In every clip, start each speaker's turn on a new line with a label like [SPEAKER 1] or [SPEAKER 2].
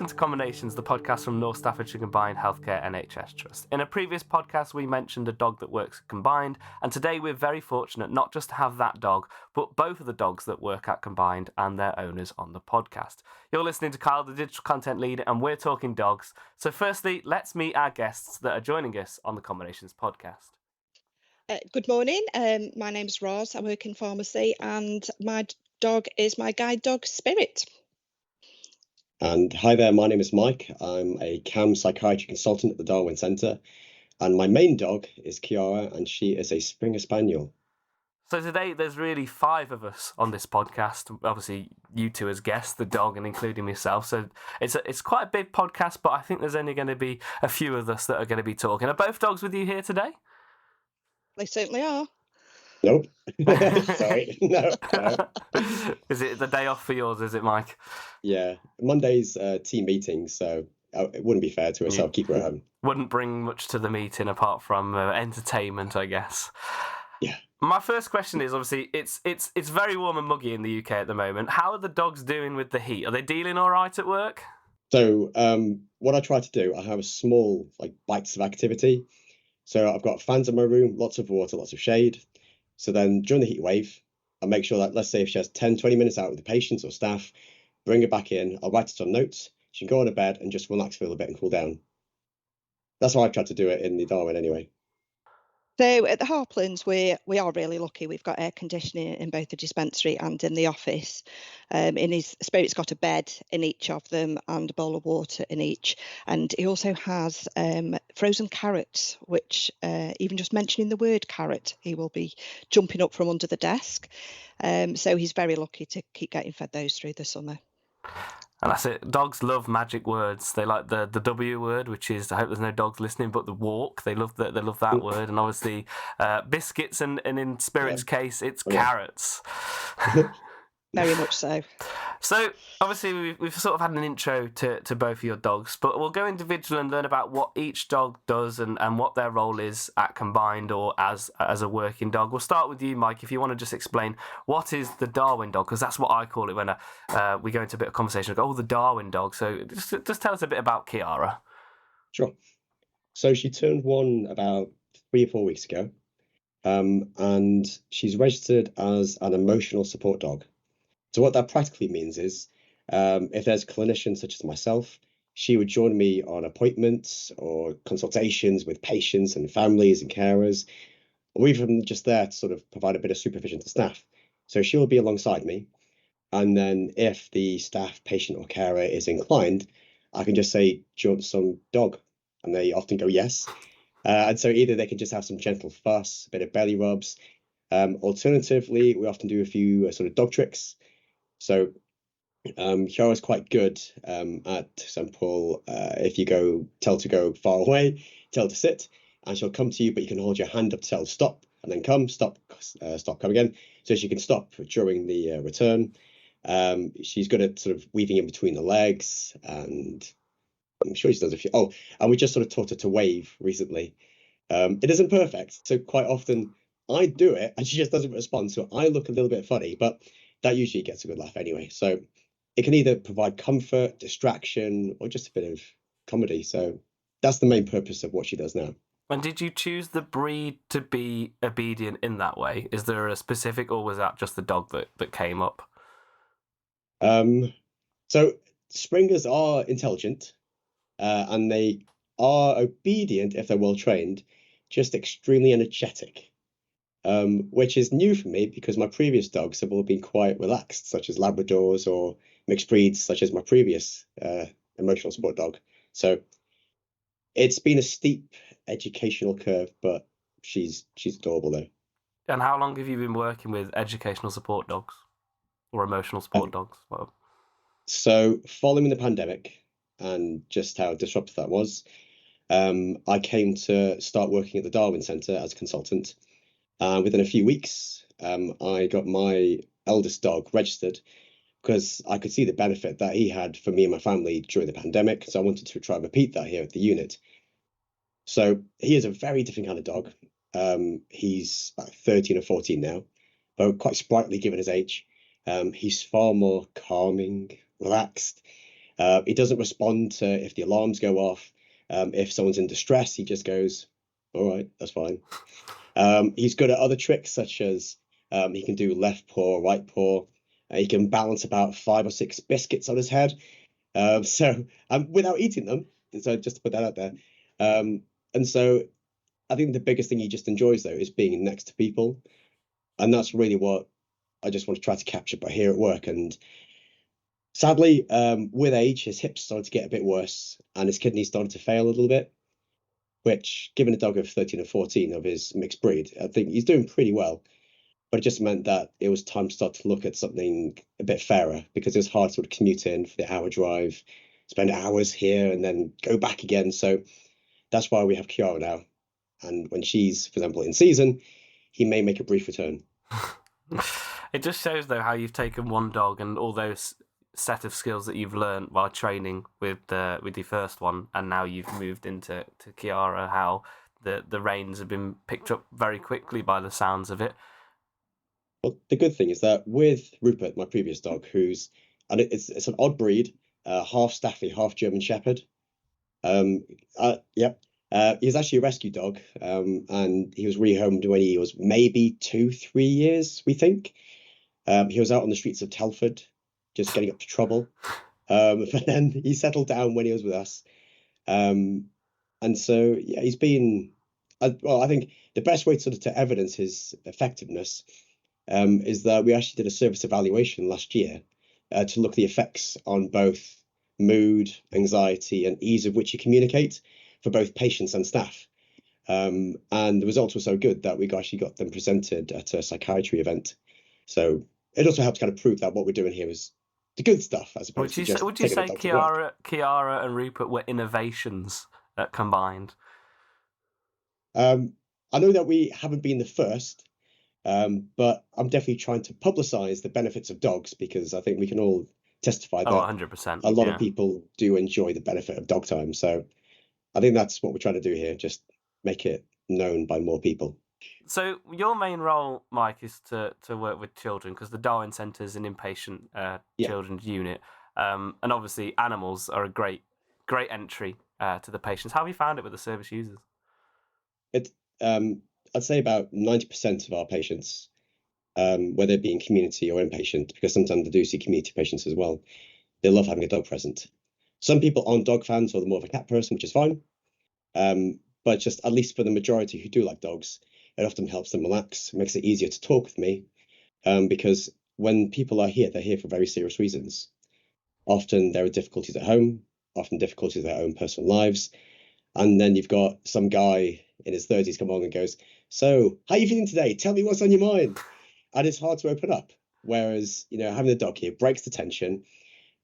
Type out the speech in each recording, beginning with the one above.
[SPEAKER 1] welcome to Combinations, the podcast from North Staffordshire Combined Healthcare NHS Trust. In a previous podcast, we mentioned a dog that works at Combined, and today we're very fortunate not just to have that dog, but both of the dogs that work at Combined and their owners on the podcast. You're listening to Kyle, the digital content lead, and we're talking dogs. So firstly, let's meet our guests that are joining us on the Combinations podcast.
[SPEAKER 2] Good morning. My name's Ros. I work in pharmacy, and my dog is my guide dog, Spirit.
[SPEAKER 3] And hi there, my name is Mike. I'm a CAM psychiatry consultant at the Darwin Centre, and my main dog is Kiara, and she is a Springer Spaniel.
[SPEAKER 1] So today there's really 5 of us on this podcast. Obviously, you two as guests, the dog, and including myself. So it's quite a big podcast, but I think there's only going to be a few of us that are going to be talking. Are both dogs with you here today?
[SPEAKER 2] They certainly are.
[SPEAKER 3] Nope. Sorry. No.
[SPEAKER 1] Is it the day off for yours, is it, Mike?
[SPEAKER 3] Yeah. Monday's team meeting, so it wouldn't be fair to us. I'll keep her at home.
[SPEAKER 1] Wouldn't bring much to the meeting apart from entertainment, I guess.
[SPEAKER 3] Yeah.
[SPEAKER 1] My first question is, obviously, it's very warm and muggy in the UK at the moment. How are the dogs doing with the heat? Are they dealing all right at work?
[SPEAKER 3] So what I try to do, I have a small bites of activity. So I've got fans in my room, lots of water, lots of shade. So then during the heat wave, I make sure that, let's say if she has 10, 20 minutes out with the patients or staff, bring her back in, I'll write it on notes. She can go on to bed and just relax for a little bit and cool down. That's how I've tried to do it in the Darwin anyway.
[SPEAKER 2] So at the Harplands, we are really lucky. We've got air conditioning in both the dispensary and in the office. In his Spirit's got a bed in each of them and a bowl of water in each. And he also has frozen carrots, which even just mentioning the word carrot, he will be jumping up from under the desk. So he's very lucky to keep getting fed those through the summer.
[SPEAKER 1] And that's it. Dogs love magic words. They like the W word, which is, I hope there's no dogs listening, but the walk. They love that word. And obviously biscuits, and in Spirit's case, it's carrots.
[SPEAKER 2] Very much so.
[SPEAKER 1] So obviously we've sort of had an intro to both of your dogs, but we'll go individual and learn about what each dog does and what their role is at Combined or as a working dog. We'll start with you, Mike, if you want to just explain what is the Darwin dog, because that's what I call it when we go into a bit of conversation. I go, the Darwin dog. So just tell us a bit about Kiara.
[SPEAKER 3] Sure. So she turned 1 about 3 or 4 weeks ago, and she's registered as an emotional support dog. So what that practically means is if there's a clinician such as myself, she would join me on appointments or consultations with patients and families and carers, or even just there to sort of provide a bit of supervision to staff. So she'll be alongside me. And then if the staff, patient or carer is inclined, I can just say, do you want some dog? And they often go yes. And so either they can just have some gentle fuss, a bit of belly rubs. Alternatively, we often do a few sort of dog tricks. So Kiara's quite good at example, if you tell to go far away, tell to sit, and she'll come to you, but you can hold your hand up to tell to stop, and then come, stop, come again. So she can stop during the return. She's good at sort of weaving in between the legs, and I'm sure she does a few. Oh, and we just sort of taught her to wave recently. It isn't perfect, so quite often I do it, and she just doesn't respond, so I look a little bit funny, but that usually gets a good laugh anyway. So it can either provide comfort, distraction, or just a bit of comedy. So that's the main purpose of what she does now.
[SPEAKER 1] And did you choose the breed to be obedient in that way? Is there a specific, or was that just the dog that came up?
[SPEAKER 3] So Springers are intelligent, and they are obedient if they're well trained, just extremely energetic. Which is new for me because my previous dogs have all been quite relaxed, such as Labradors or mixed breeds, such as my previous emotional support dog. So it's been a steep educational curve, but she's adorable though.
[SPEAKER 1] And how long have you been working with educational support dogs or emotional support dogs? Well,
[SPEAKER 3] so following the pandemic and just how disruptive that was, I came to start working at the Darwin Centre as a consultant. Within a few weeks, I got my eldest dog registered because I could see the benefit that he had for me and my family during the pandemic. So I wanted to try and repeat that here at the unit. So he is a very different kind of dog. He's about 13 or 14 now, but quite sprightly given his age. He's far more calming, relaxed. He doesn't respond to if the alarms go off. If someone's in distress, he just goes, all right, that's fine. He's good at other tricks, such as he can do left paw, right paw. He can balance about 5 or 6 biscuits on his head. Without eating them. So just to put that out there. And so I think the biggest thing he just enjoys, though, is being next to people. And that's really what I just want to try to capture by here at work. And sadly, with age, his hips started to get a bit worse and his kidneys started to fail a little bit, which, given a dog of 13 or 14 of his mixed breed, I think he's doing pretty well. But it just meant that it was time to start to look at something a bit fairer, because it was hard to sort of commute in for the hour drive, spend hours here and then go back again. So that's why we have Kiara now. And when she's, for example, in season, he may make a brief return.
[SPEAKER 1] It just shows, though, how you've taken one dog and all those set of skills that you've learned while training with your first one, and now you've moved into Kiara, how the reins have been picked up very quickly by the sounds of it.
[SPEAKER 3] Well, the good thing is that with Rupert, my previous dog, it's an odd breed, half Staffy, half German Shepherd. He's actually a rescue dog, and he was rehomed when he was maybe 2-3 years, we think. He was out on the streets of Telford, just getting up to trouble. But then he settled down when he was with us. And so, yeah, he's been, I think the best way to evidence his effectiveness is that we actually did a service evaluation last year to look at the effects on both mood, anxiety, and ease of which you communicate for both patients and staff. And the results were so good that we actually got them presented at a psychiatry event. So it also helps kind of prove that what we're doing here is the good stuff, as opposed to just
[SPEAKER 1] would you say Kiara and Rupert were innovations combined?
[SPEAKER 3] I know that we haven't been the first, but I'm definitely trying to publicize the benefits of dogs, because I think we can all testify that
[SPEAKER 1] 100%.
[SPEAKER 3] A lot of people do enjoy the benefit of dog time. So I think that's what we're trying to do here, just make it known by more people.
[SPEAKER 1] So your main role, Mike, is to work with children, because the Darwin Centre is an inpatient children's unit, and obviously animals are a great entry to the patients. How have you found it with the service users?
[SPEAKER 3] I'd say about 90% of our patients, whether it be in community or inpatient, because sometimes I do see community patients as well, they love having a dog present. Some people aren't dog fans, or they're more of a cat person, which is fine. But just at least for the majority who do like dogs, it often helps them relax, makes it easier to talk with me, because when people are here, they're here for very serious reasons. Often there are difficulties at home, often difficulties in their own personal lives. And then you've got some guy in his 30s come on and goes, so how are you feeling today? Tell me what's on your mind. And it's hard to open up. Whereas, having the dog here breaks the tension,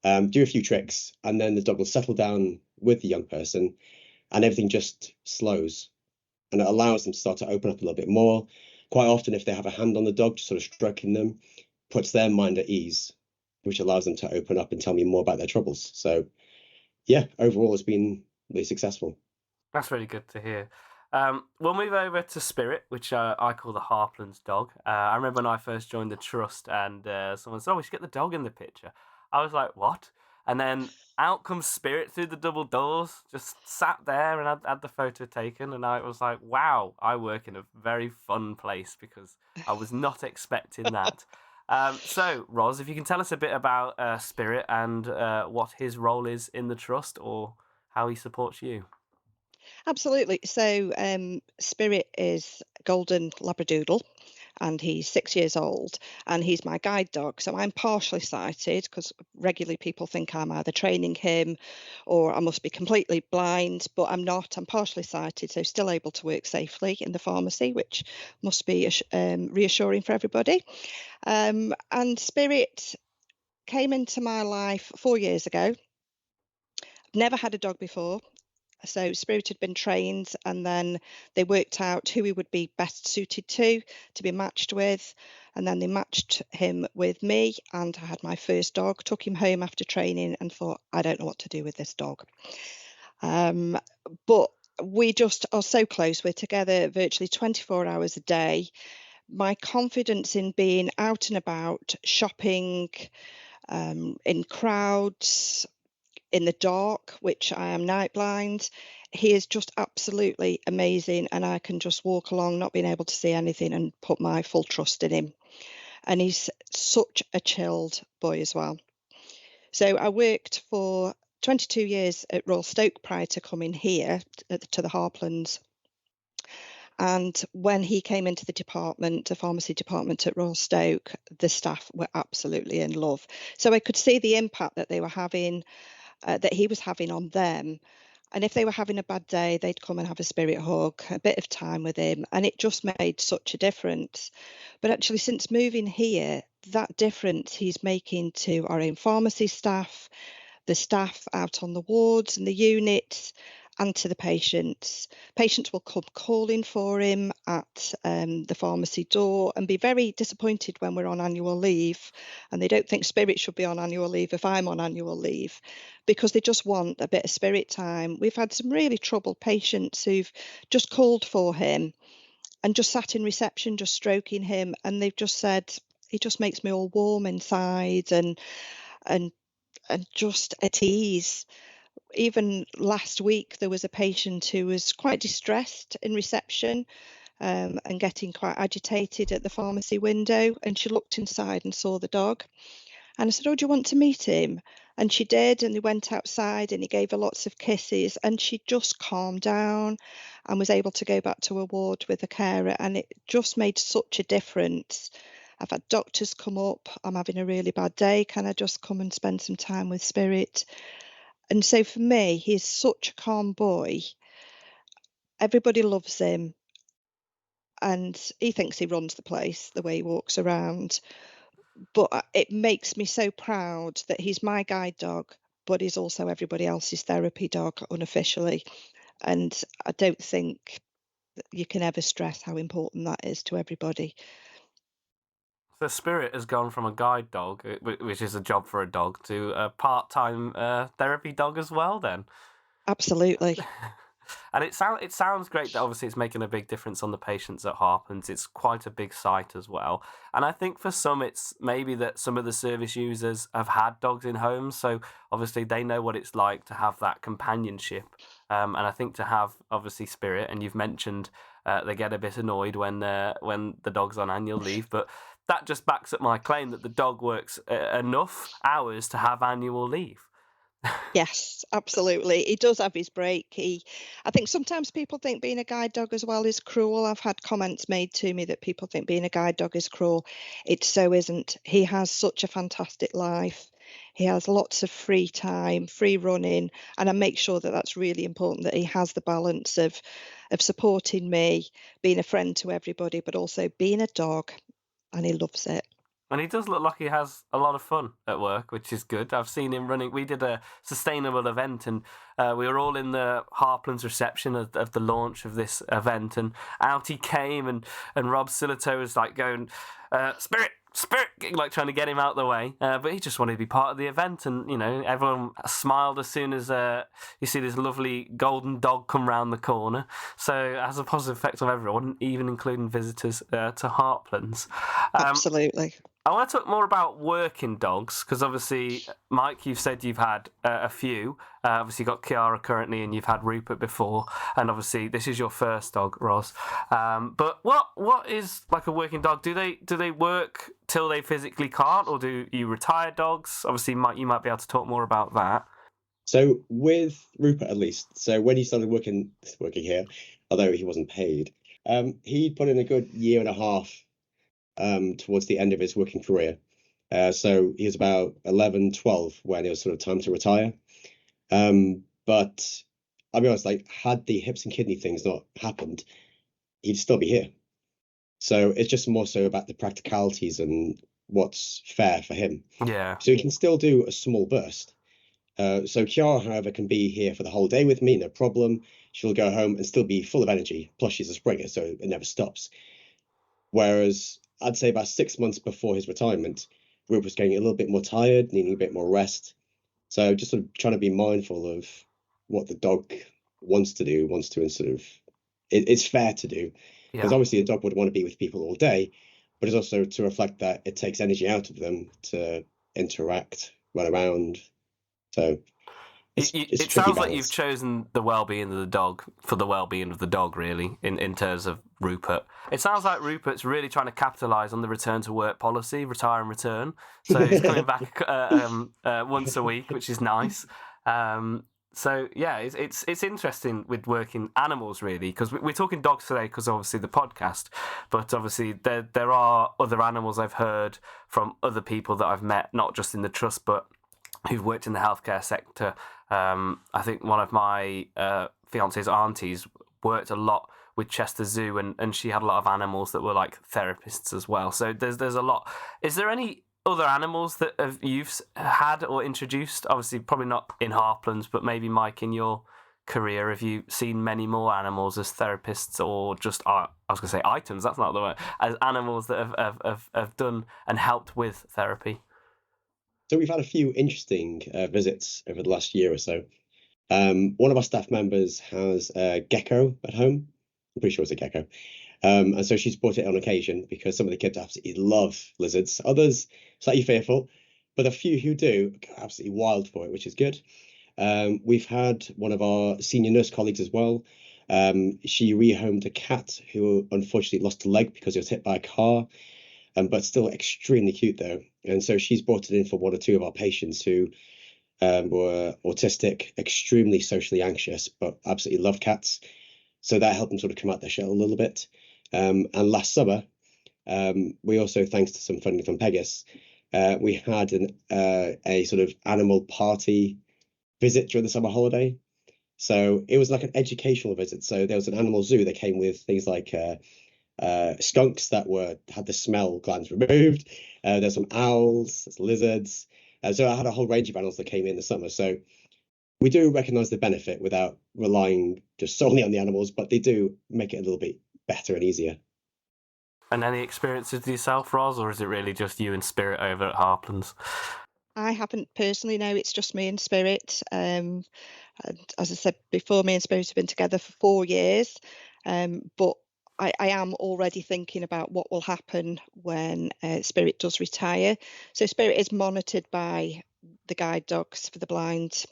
[SPEAKER 3] do a few tricks, and then the dog will settle down with the young person and everything just slows. And it allows them to start to open up a little bit more. Quite often, if they have a hand on the dog, just sort of stroking them, puts their mind at ease, which allows them to open up and tell me more about their troubles. So, yeah, overall, it's been really successful.
[SPEAKER 1] That's really good to hear. We'll move over to Spirit, which I call the Harpland's dog. I remember when I first joined the trust, and someone said, "Oh, we should get the dog in the picture." I was like, "What?" And then out comes Spirit through the double doors, just sat there and had the photo taken. And I was like, wow, I work in a very fun place, because I was not expecting that. So, Ros, if you can tell us a bit about Spirit and what his role is in the trust, or how he supports you.
[SPEAKER 2] Absolutely. So Spirit is Golden Labradoodle, and he's 6 years old, and he's my guide dog. So I'm partially sighted, because regularly people think I'm either training him or I must be completely blind, but I'm not. I'm partially sighted, so still able to work safely in the pharmacy, which must be reassuring for everybody. And Spirit came into my life 4 years ago. Never had a dog before. So Spirit had been trained, and then they worked out who he would be best suited to be matched with. And then they matched him with me, and I had my first dog, took him home after training, and thought, I don't know what to do with this dog. But we just are so close. We're together virtually 24 hours a day. My confidence in being out and about, shopping, in crowds, in the dark, which I am night blind. He is just absolutely amazing, and I can just walk along not being able to see anything and put my full trust in him. And he's such a chilled boy as well. So I worked for 22 years at Royal Stoke prior to coming here to the Harplands. And when he came into the department, the pharmacy department at Royal Stoke, the staff were absolutely in love. So I could see the impact that they were having, that he was having on them. And if they were having a bad day, they'd come and have a spirit hug, a bit of time with him, and it just made such a difference. But actually, since moving here, that difference he's making to our own pharmacy staff, the staff out on the wards and the units, and to the patients. Patients will come calling for him at the pharmacy door and be very disappointed when we're on annual leave, and they don't think Spirit should be on annual leave if I'm on annual leave, because they just want a bit of Spirit time. We've had some really troubled patients who've just called for him and just sat in reception, just stroking him, and they've just said, he just makes me all warm inside and and just at ease. Even last week, there was a patient who was quite distressed in reception, and getting quite agitated at the pharmacy window. And she looked inside and saw the dog. And I said, "Oh, do you want to meet him?" And she did. And they went outside and he gave her lots of kisses. And she just calmed down and was able to go back to her ward with a carer. And it just made such a difference. I've had doctors come up. I'm having a really bad day. Can I just come and spend some time with Spirit? And so for me, he's such a calm boy. Everybody loves him, and he thinks he runs the place the way he walks around. But it makes me so proud that he's my guide dog, but he's also everybody else's therapy dog unofficially. And I don't think that you can ever stress how important that is to everybody.
[SPEAKER 1] So Spirit has gone from a guide dog, which is a job for a dog, to a part-time therapy dog as well then.
[SPEAKER 2] Absolutely.
[SPEAKER 1] And it sounds great that obviously it's making a big difference on the patients at Harplands. It's quite a big site as well. And I think for some it's maybe that some of the service users have had dogs in homes, so obviously they know what it's like to have that companionship. And I think to have obviously Spirit, and you've mentioned they get a bit annoyed when the dog's on annual leave, but that just backs up my claim that the dog works enough hours to have annual leave.
[SPEAKER 2] Yes, absolutely. He does have his break. I think sometimes people think being a guide dog as well is cruel. I've had comments made to me that people think being a guide dog is cruel. It so isn't. He has such a fantastic life. He has lots of free time, free running, and I make sure that that's really important, that he has the balance of supporting me, being a friend to everybody, but also being a dog, and he loves it.
[SPEAKER 1] And he does look like he has a lot of fun at work, which is good. I've seen him running. We did a sustainable event, and we were all in the Harplands reception of the launch of this event, and out he came, and Rob Silito was like going, Spirit, like trying to get him out of the way, but he just wanted to be part of the event. And everyone smiled as soon as you see this lovely golden dog come round the corner, so it has a positive effect on everyone, even including visitors to Harplands.
[SPEAKER 2] Absolutely.
[SPEAKER 1] I want to talk more about working dogs, because obviously, Mike, you've said you've had a few. Obviously, you've got Kiara currently, and you've had Rupert before, and obviously, this is your first dog, Ros. But what is like a working dog? Do they work till they physically can't, or do you retire dogs? Obviously, you might be able to talk more about that.
[SPEAKER 3] So with Rupert, at least, so when he started working here, although he wasn't paid, he'd put in a good year and a half towards the end of his working career. So he was about 11, 12 when it was sort of time to retire. But I'll be honest, like, had the hips and kidney things not happened, he'd still be here. So it's just more so about the practicalities and what's fair for him.
[SPEAKER 1] Yeah.
[SPEAKER 3] So he can still do a small burst. So Kiara, however, can be here for the whole day with me, no problem. She'll go home and still be full of energy. Plus, she's a Springer, so it never stops. Whereas I'd say about 6 months before his retirement, Rupert was getting a little bit more tired, needing a bit more rest. So just sort of trying to be mindful of what the dog wants to do, and sort of it's fair to do. Because obviously a dog would want to be with people all day, but it's also to reflect that it takes energy out of them to interact, run around. So It's a
[SPEAKER 1] It
[SPEAKER 3] tricky
[SPEAKER 1] sounds like you've
[SPEAKER 3] balance.
[SPEAKER 1] chosen the well-being of the dog for the well-being of the dog, really, in terms of Rupert. It sounds like Rupert's really trying to capitalise on the return to work policy, retire and return. So he's coming back once a week, which is nice. So yeah, it's interesting with working animals, really, because we're talking dogs today because obviously the podcast, but obviously there are other animals I've heard from other people that I've met, not just in the trust, but who've worked in the healthcare sector. I think one of my fiance's aunties worked a lot with Chester Zoo, and she had a lot of animals that were like therapists as well. So there's a lot. Is there any other animals that you've had or introduced? Obviously, probably not in Harplands, but maybe, Mike, in your career, have you seen many more animals as therapists, or just I was going to say items? That's not the word. As animals that have done and helped with therapy.
[SPEAKER 3] So we've had a few interesting visits over the last year or so. One of our staff members has a gecko at home. I'm pretty sure it's a gecko. And so she's brought it on occasion because some of the kids absolutely love lizards. Others slightly fearful, but a few who do go absolutely wild for it, which is good. We've had one of our senior nurse colleagues as well. She rehomed a cat who unfortunately lost a leg because it was hit by a car. But still extremely cute though. And so she's brought it in for one or two of our patients who were autistic, extremely socially anxious, but absolutely love cats. So that helped them sort of come out their shell a little bit. And last summer, we also, thanks to some funding from Pegasus, we had a sort of animal party visit during the summer holiday. So it was like an educational visit. So there was an animal zoo that came with things like skunks that had the smell glands removed. There's some owls, there's lizards. So I had a whole range of animals that came in the summer. So we do recognise the benefit without relying just solely on the animals, but they do make it a little bit better and easier.
[SPEAKER 1] And any experiences yourself, Ros, or is it really just you and Spirit over at Harplands?
[SPEAKER 2] I haven't personally, no, it's just me and Spirit. And as I said before, me and Spirit have been together for 4 years. But I am already thinking about what will happen when Spirit does retire. So Spirit is monitored by the Guide Dogs for the Blind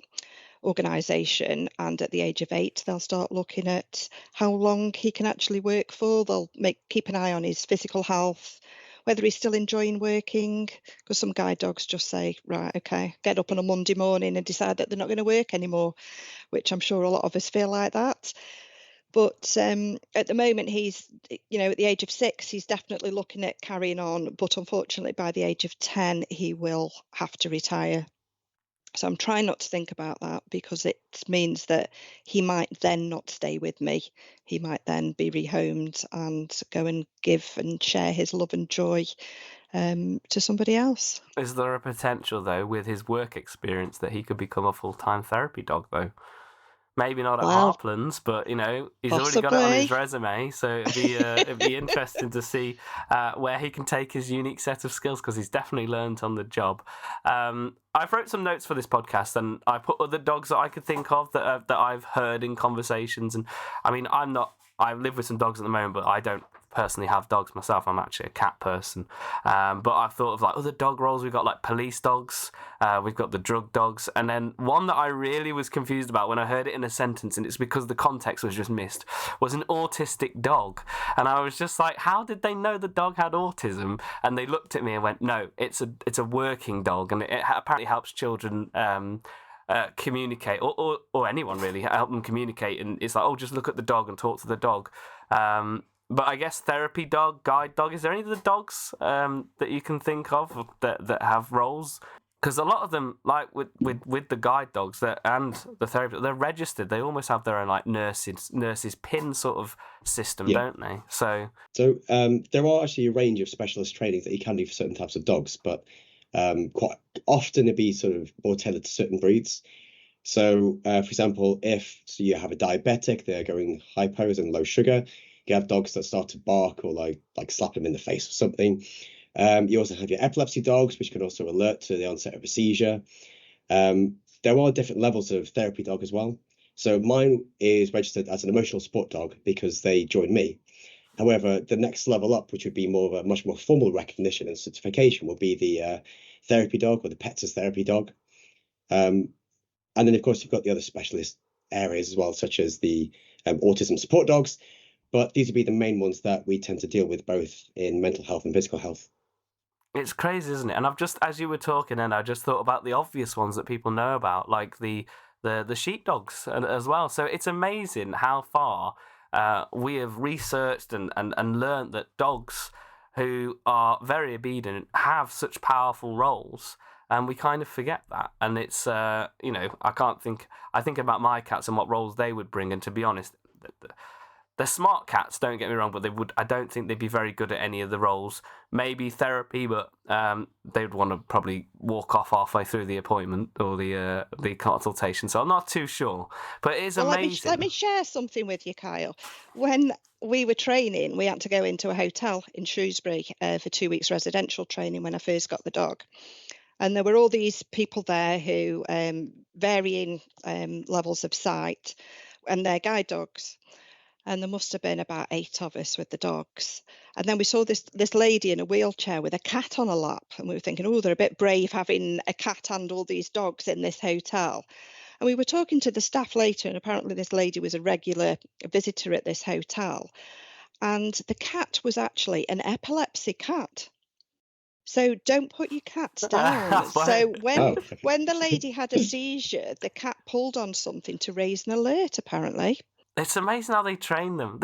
[SPEAKER 2] organisation, and at the age of 8 they'll start looking at how long he can actually work for. They'll keep an eye on his physical health, whether he's still enjoying working, because some guide dogs just say, right, okay, get up on a Monday morning and decide that they're not going to work anymore, which I'm sure a lot of us feel like that. But at the moment, he's, at the age of 6, he's definitely looking at carrying on. But unfortunately, by the age of 10, he will have to retire. So I'm trying not to think about that, because it means that he might then not stay with me. He might then be rehomed and go and give and share his love and joy to somebody else.
[SPEAKER 1] Is there a potential, though, with his work experience, that he could become a full-time therapy dog, though? Maybe not at Harplands, but he's already got it on his resume, so it'd be interesting to see where he can take his unique set of skills, because he's definitely learned on the job. I've wrote some notes for this podcast, and I put other dogs that I could think of that I've heard in conversations. And I mean, I live with some dogs at the moment, but I don't personally have dogs myself. I'm actually a cat person. But I've thought of like other dog roles. We've got like police dogs, we've got the drug dogs, and then one that I really was confused about when I heard it in a sentence, and it's because the context was just missed, was an autistic dog. And I was just like, how did they know the dog had autism? And they looked at me and went, no, it's a working dog, and it apparently helps children communicate, or anyone really, help them communicate. And it's like, oh, just look at the dog and talk to the dog. But I guess therapy dog, guide dog, is there any of the dogs that you can think of that have roles? Because a lot of them, like with the guide dogs and the therapy, they're registered. They almost have their own like nurses pin sort of system, don't they? So
[SPEAKER 3] there are actually a range of specialist trainings that you can do for certain types of dogs, but quite often it'd be sort of more tailored to certain breeds. So, for example, if you have a diabetic, they're going hypos and low sugar. You have dogs that start to bark or like slap them in the face or something. You also have your epilepsy dogs, which can also alert to the onset of a seizure. There are different levels of therapy dog as well. So mine is registered as an emotional support dog because they join me. However, the next level up, which would be more of a much more formal recognition and certification, will be the therapy dog or the pets as therapy dog. And then, of course, you've got the other specialist areas as well, such as the autism support dogs. But these would be the main ones that we tend to deal with, both in mental health and physical health.
[SPEAKER 1] It's crazy, isn't it? And I've just, as you were talking, and I just thought about the obvious ones that people know about, like the sheepdogs as well. So it's amazing how far we have researched and learnt that dogs who are very obedient have such powerful roles, and we kind of forget that. And it's I think about my cats and what roles they would bring, and to be honest, they're smart cats, don't get me wrong, but I don't think they'd be very good at any of the roles. Maybe therapy, but they'd want to probably walk off halfway through the appointment or the consultation. So I'm not too sure. But it is amazing.
[SPEAKER 2] Let me share something with you, Kyle. When we were training, we had to go into a hotel in Shrewsbury for 2 weeks residential training when I first got the dog. And there were all these people there who varying levels of sight, and they're guide dogs. And there must have been about 8 of us with the dogs. And then we saw this lady in a wheelchair with a cat on her lap. And we were thinking, oh, they're a bit brave having a cat and all these dogs in this hotel. And we were talking to the staff later, and apparently this lady was a regular visitor at this hotel. And the cat was actually an epilepsy cat. So don't put your cats down. So when the lady had a seizure, the cat pulled on something to raise an alert, apparently.
[SPEAKER 1] It's amazing how they train them.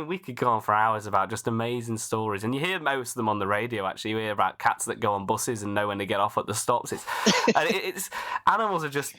[SPEAKER 1] We could go on for hours about just amazing stories. And you hear most of them on the radio, actually. You hear about cats that go on buses and know when to get off at the stops. Animals are just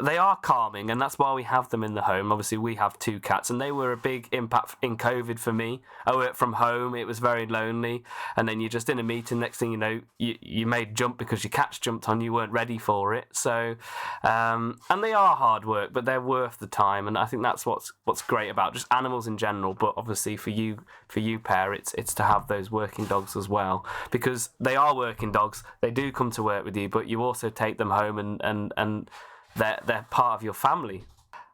[SPEAKER 1] they are calming, and that's why we have them in the home. Obviously, we have 2 cats, and they were a big impact in COVID for me. I worked from home. It was very lonely. And then you're just in a meeting. Next thing you know, you made jump because your cats jumped on you, weren't ready for it. So, and they are hard work, but they're worth the time. And I think that's what's great about just animals in general. But obviously for you, Per, it's to have those working dogs as well, because they are working dogs. They do come to work with you, but you also take them home and they're part of your family.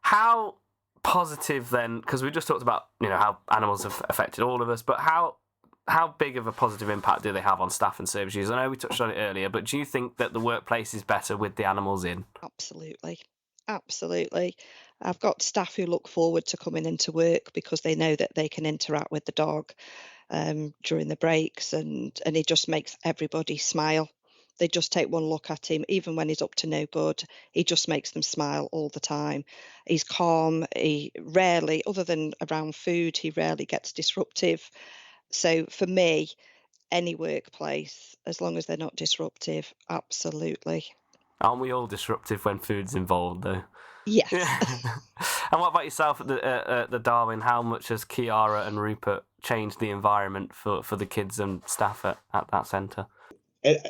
[SPEAKER 1] How positive then, because we just talked about how animals have affected all of us, but how big of a positive impact do they have on staff and service users? I know we touched on it earlier, but do you think that the workplace is better with the animals in?
[SPEAKER 2] Absolutely. I've got staff who look forward to coming into work because they know that they can interact with the dog during the breaks, and it just makes everybody smile. They just take one look at him, even when he's up to no good. He just makes them smile all the time. He's calm. He rarely, other than around food, he rarely gets disruptive. So for me, any workplace, as long as they're not disruptive, absolutely.
[SPEAKER 1] Aren't we all disruptive when food's involved, though?
[SPEAKER 2] Yes.
[SPEAKER 1] And what about yourself at the Darwin? How much has Kiara and Rupert changed the environment for the kids and staff at that centre?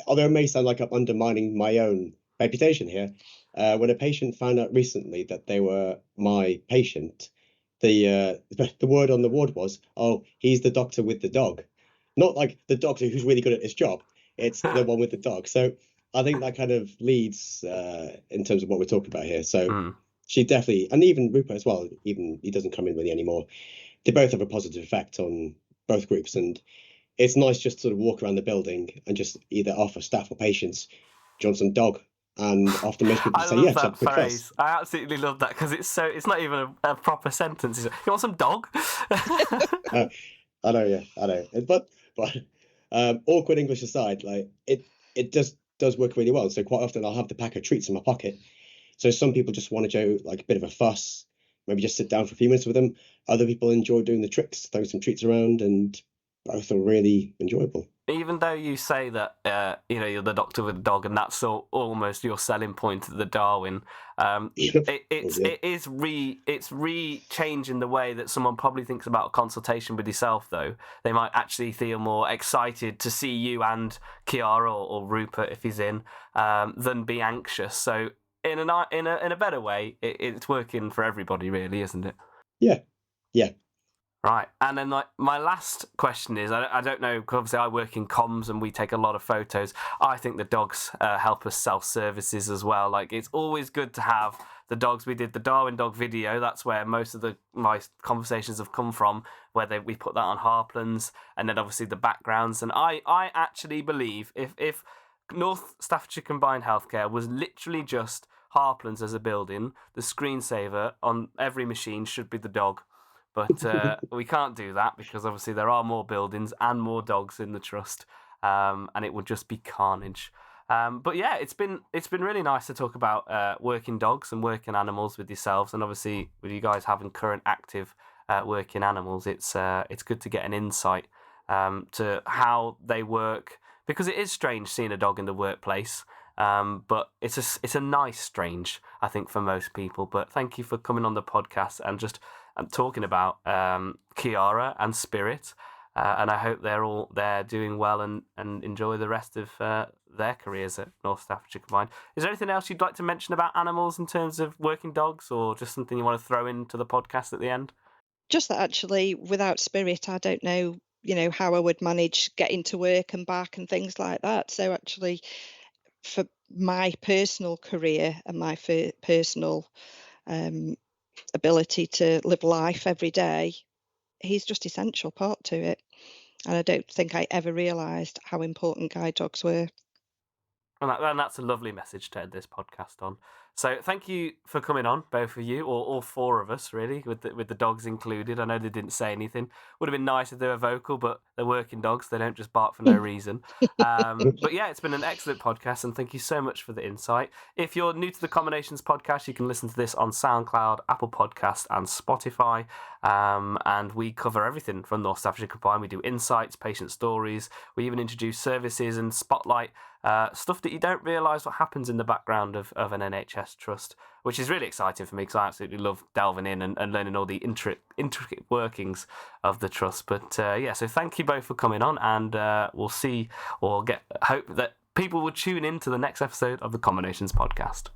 [SPEAKER 3] Although it may sound like I'm undermining my own reputation here, when a patient found out recently that they were my patient, the word on the ward was, "Oh, he's the doctor with the dog," not like the doctor who's really good at his job. It's the one with the dog. So I think that kind of leads in terms of what we're talking about here. So she definitely, and even Rupert as well, even he doesn't come in really anymore. They both have a positive effect on both groups, and it's nice just to sort of walk around the building and just either offer staff or patients, "Do you want some dog?" And often most people say, "Yeah,
[SPEAKER 1] that phrase. I absolutely love that, because it's not even a proper sentence. Is it? You want some dog?
[SPEAKER 3] I know. But awkward English aside, like it does work really well. So quite often I'll have the pack of treats in my pocket. So some people just want to do like a bit of a fuss, maybe just sit down for a few minutes with them. Other people enjoy doing the tricks, throwing some treats around, and both are really enjoyable.
[SPEAKER 1] Even though you say that you're the doctor with the dog, and that's almost your selling point at the Darwin, it's changing the way that someone probably thinks about a consultation with yourself. Though they might actually feel more excited to see you and Kiara or Rupert if he's in, than be anxious. So in a better way, it's working for everybody, really, isn't it?
[SPEAKER 3] Yeah.
[SPEAKER 1] Right, and then my last question is, I don't know, because obviously I work in comms and we take a lot of photos. I think the dogs help us sell services as well. Like, it's always good to have the dogs. We did the Darwin dog video. That's where most of my conversations have come from, where we put that on Harplands, and then obviously the backgrounds. And I actually believe if North Staffordshire Combined Healthcare was literally just Harplands as a building, the screensaver on every machine should be the dog. But we can't do that because obviously there are more buildings and more dogs in the trust, and it would just be carnage. But yeah, it's been really nice to talk about working dogs and working animals with yourselves, and obviously with you guys having current active working animals, it's good to get an insight to how they work, because it is strange seeing a dog in the workplace. But it's a nice strange, I think, for most people. But thank you for coming on the podcast and just talking about Kiara and Spirit, and I hope they're doing well and enjoy the rest of their careers at North Staffordshire Combined. Is there anything else you'd like to mention about animals in terms of working dogs, or just something you want to throw into the podcast at the end?
[SPEAKER 2] Just that actually, without Spirit, I don't know, how I would manage getting to work and back and things like that. So actually, for my personal career and my personal ability to live life every day, he's just essential part to it. And I don't think I ever realised how important guide dogs were.
[SPEAKER 1] And that's a lovely message to end this podcast on. So thank you for coming on, both of you, or all four of us, really, with the dogs included. I know they didn't say anything. Would have been nice if they were vocal, but they're working dogs. They don't just bark for no reason. But yeah, it's been an excellent podcast, and thank you so much for the insight. If you're new to the Combinations podcast, you can listen to this on SoundCloud, Apple Podcasts, and Spotify. And we cover everything from North Staffordshire Combined. We do insights, patient stories. We even introduce services and spotlight stuff that you don't realise what happens in the background of an NHS trust, which is really exciting for me because I absolutely love delving in and learning all the intricate workings of the trust. But yeah, so thank you both for coming on, and we'll see or hope that people will tune in to the next episode of the Combinations podcast.